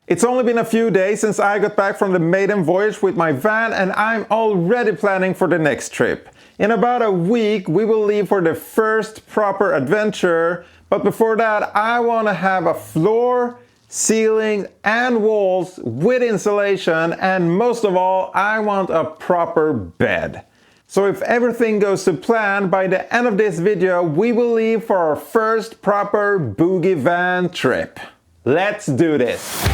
It's only been a few days since I got back from the maiden voyage with my van, and I'm already planning for the next trip. In about a week we will leave for the first proper adventure, but before that I want to have a floor, ceiling and walls with insulation, and most of all I want a proper bed. So if everything goes to plan, by the end of this video we will leave for our first proper boogie van trip. Let's do this!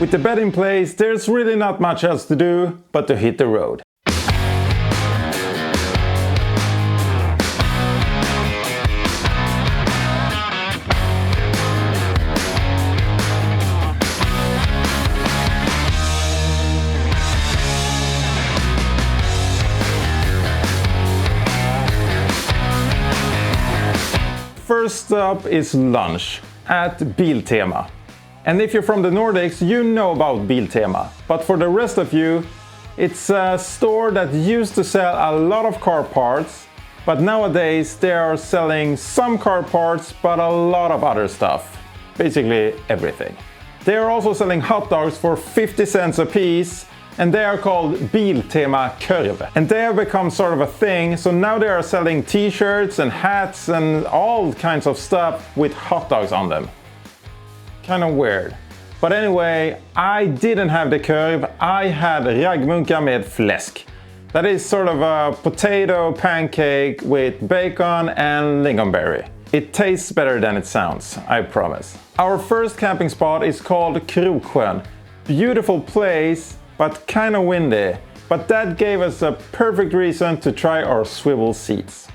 With the bed in place, there's really not much else to do but to hit the road. First up is lunch at Biltema. And if you're from the Nordics, you know about Biltema. But for the rest of you, it's a store that used to sell a lot of car parts, but nowadays they are selling some car parts, but a lot of other stuff. Basically everything. They are also selling hot dogs for 50 cents a piece, and they are called Biltema Kurv. And they have become sort of a thing, so now they are selling t-shirts and hats and all kinds of stuff with hot dogs on them. Kind of weird. But anyway, I didn't have the Kurv, I had raggmunka med fläsk. That is sort of a potato pancake with bacon and lingonberry. It tastes better than it sounds, I promise. Our first camping spot is called Kroksjön. Beautiful place, but kind of windy. But that gave us a perfect reason to try our swivel seats.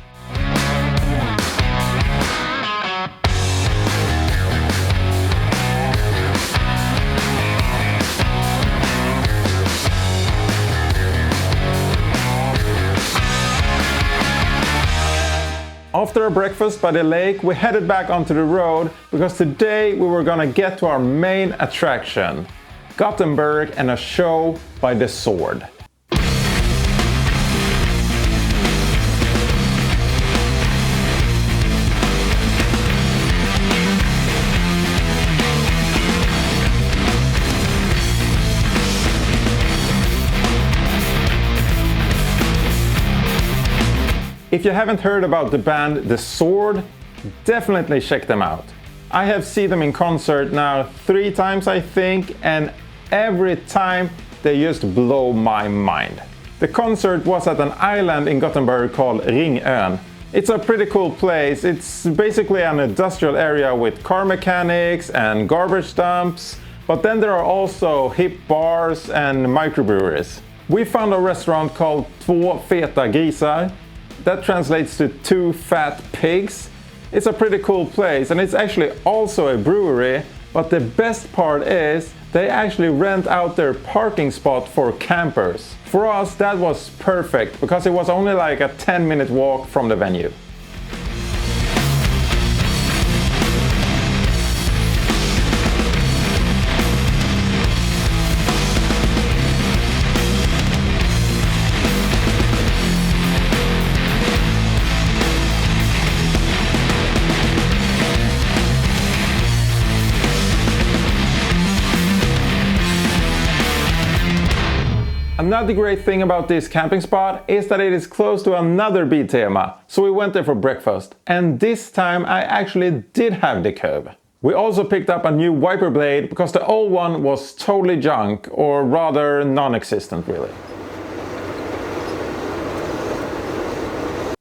After a breakfast by the lake, we headed back onto the road because today we were gonna get to our main attraction, Gothenburg and a show by the Sword. If you haven't heard about the band The Sword, definitely check them out. I have seen them in concert now 3 times I think, and every time they just blow my mind. The concert was at an island in Gothenburg called Ringön. It's a pretty cool place. It's basically an industrial area with car mechanics and garbage dumps, but then there are also hip bars and microbreweries. We found a restaurant called Två feta grisar. That translates to 2 fat pigs. It's a pretty cool place, and it's actually also a brewery, but the best part is they actually rent out their parking spot for campers. For us, that was perfect because it was only like a 10-minute walk from the venue. Another great thing about this camping spot is that it is close to another Biltema, so we went there for breakfast. And this time I actually did have the curve. We also picked up a new wiper blade because the old one was totally junk, or rather non-existent really.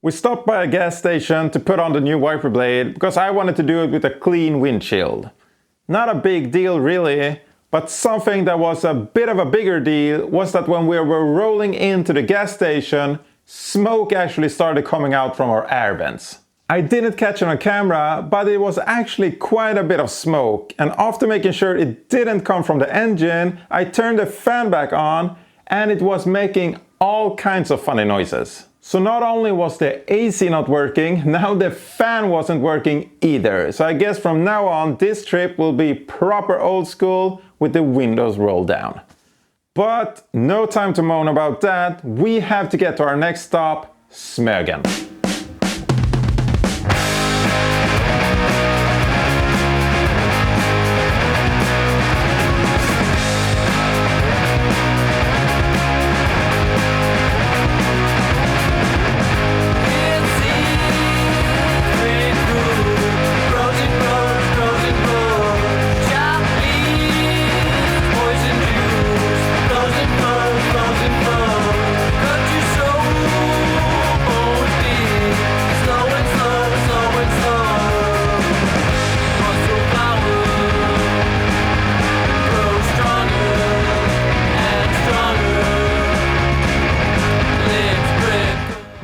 We stopped by a gas station to put on the new wiper blade because I wanted to do it with a clean windshield. Not a big deal really. But something that was a bit of a bigger deal was that when we were rolling into the gas station, smoke actually started coming out from our air vents. I didn't catch it on camera, but it was actually quite a bit of smoke, and after making sure it didn't come from the engine, I turned the fan back on and it was making all kinds of funny noises. So not only was the AC not working, now the fan wasn't working either. So I guess from now on this trip will be proper old school with the windows rolled down. But no time to moan about that, we have to get to our next stop, Smögen.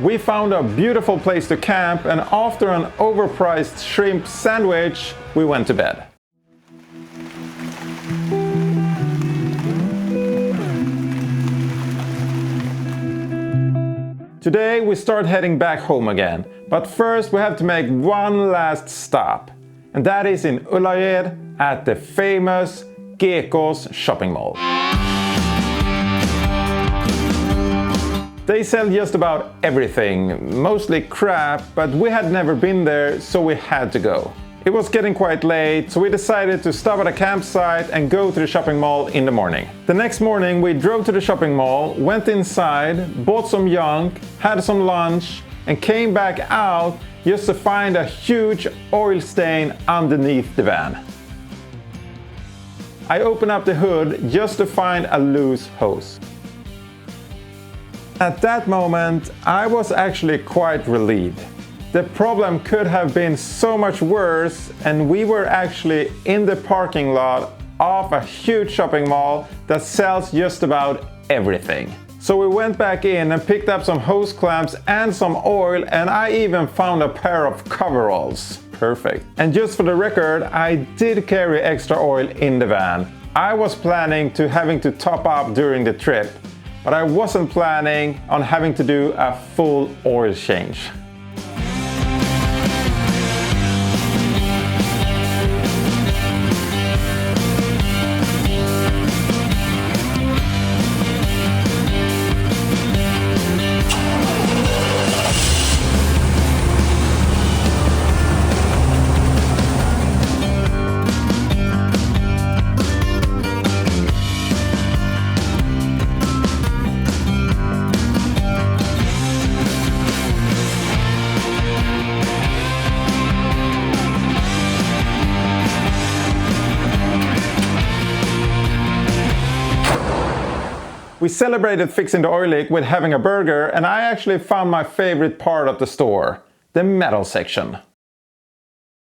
We found a beautiful place to camp, and after an overpriced shrimp sandwich, we went to bed. Today we start heading back home again, but first we have to make one last stop, and that is in Ullared at the famous Gekås shopping mall. They sell just about everything, mostly crap, but we had never been there, so we had to go. It was getting quite late, so we decided to stop at a campsite and go to the shopping mall in the morning. The next morning we drove to the shopping mall, went inside, bought some junk, had some lunch, and came back out just to find a huge oil stain underneath the van. I opened up the hood just to find a loose hose. At that moment, I was actually quite relieved. The problem could have been so much worse, and we were actually in the parking lot of a huge shopping mall that sells just about everything. So we went back in and picked up some hose clamps and some oil, and I even found a pair of coveralls. Perfect. And just for the record, I did carry extra oil in the van. I was planning to having to top up during the trip, but I wasn't planning on having to do a full oil change. We celebrated fixing the oil leak with having a burger, and I actually found my favorite part of the store, the metal section.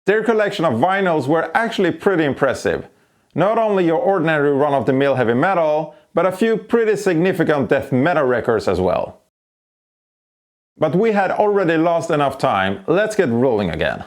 Their collection of vinyls were actually pretty impressive. Not only your ordinary run-of-the-mill heavy metal, but a few pretty significant death metal records as well. But we had already lost enough time, let's get rolling again.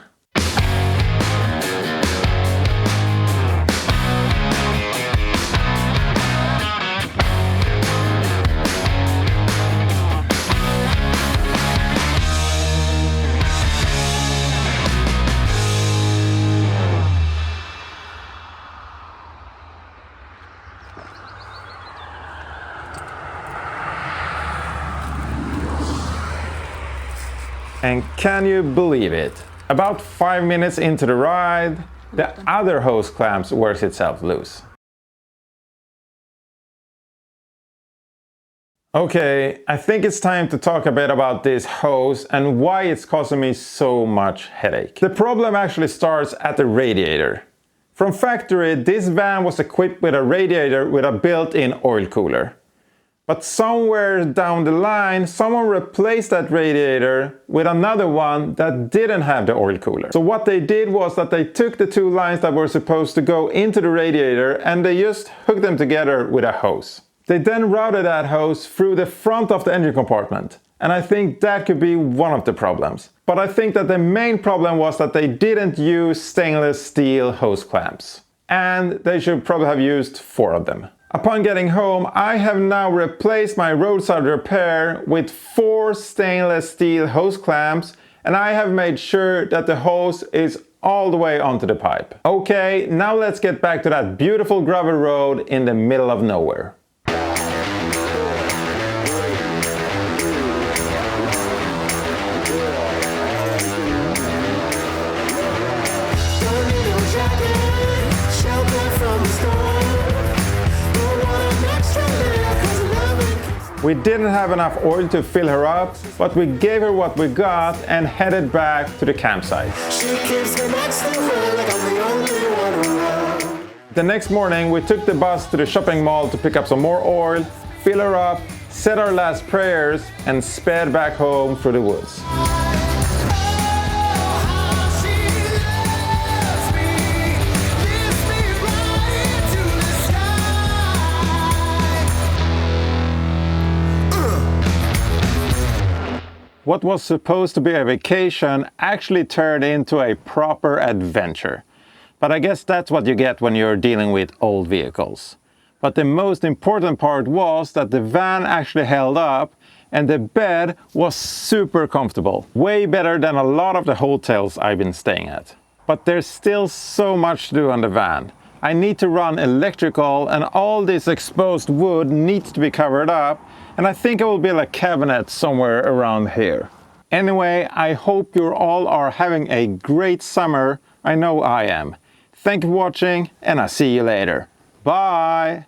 And can you believe it? About 5 minutes into the ride, the other hose clamp works itself loose. Okay, I think it's time to talk a bit about this hose and why it's causing me so much headache. The problem actually starts at the radiator. From factory, this van was equipped with a radiator with a built-in oil cooler. But somewhere down the line, someone replaced that radiator with another one that didn't have the oil cooler. So what they did was that they took the two lines that were supposed to go into the radiator and they just hooked them together with a hose. They then routed that hose through the front of the engine compartment. And I think that could be one of the problems. But I think that the main problem was that they didn't use stainless steel hose clamps. And they should probably have used 4 of them. Upon getting home, I have now replaced my roadside repair with 4 stainless steel hose clamps, and I have made sure that the hose is all the way onto the pipe. Okay, now let's get back to that beautiful gravel road in the middle of nowhere. We didn't have enough oil to fill her up, but we gave her what we got and headed back to the campsite. The next morning we took the bus to the shopping mall to pick up some more oil, fill her up, said our last prayers and sped back home through the woods. What was supposed to be a vacation actually turned into a proper adventure. But I guess that's what you get when you're dealing with old vehicles. But the most important part was that the van actually held up and the bed was super comfortable. Way better than a lot of the hotels I've been staying at. But there's still so much to do on the van. I need to run electrical and all this exposed wood needs to be covered up. And I think I will build a cabinet somewhere around here. Anyway, I hope you all are having a great summer. I know I am. Thank you for watching and I'll see you later. Bye!